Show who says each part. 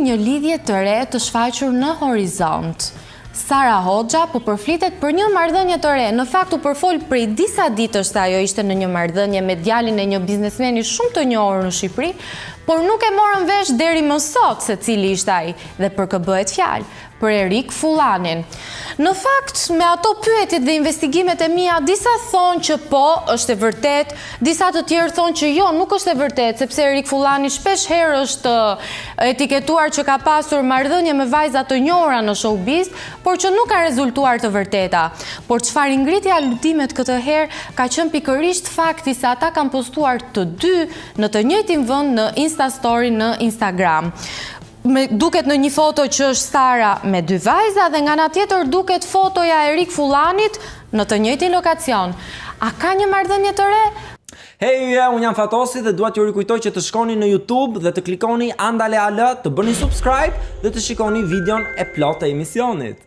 Speaker 1: një lidhje të re të shfaqur në horizont. Sara Hoxha po përflitet për një marrëdhënie të re. Në fakt u përfol prej disa ditësh se ajo ishte në një marrëdhënie me djalin e një biznesmeni shumë të njohur në Shqipëri, por nuk e morën vesh deri më sot se cili ishte ai dhe për kë bëhet fjalë, për Erik Fullanin. Në fakt, me ato pyetjet dhe investigimet e mia, disa thonë që po, është e vërtet, disa të tjerë thonë që jo, nuk është e vërtet, sepse Erik Fullani shpesh herë është etiketuar që ka pasur marrëdhënie me vajza të njohura në showbiz, por që nuk ka rezultuar të vërteta. Por çfarë ngriti aludimet këtë herë ka qenë pikërisht fakti se ata kanë postuar të dy në të njëjtin vend në Insta Story në Instagram. Duket në një foto që është Sara me dy vajza dhe nga ana tjetër duket fotoja e Erik Fullanit në të njëjtin lokacion. A ka një marrëdhënie të re?
Speaker 2: Hej, unë jam Fatosi dhe dua t'ju rikujtoj që të shkoni në YouTube dhe të klikoni Andale Al, të bëni subscribe dhe të shikoni videon e plot të emisionit.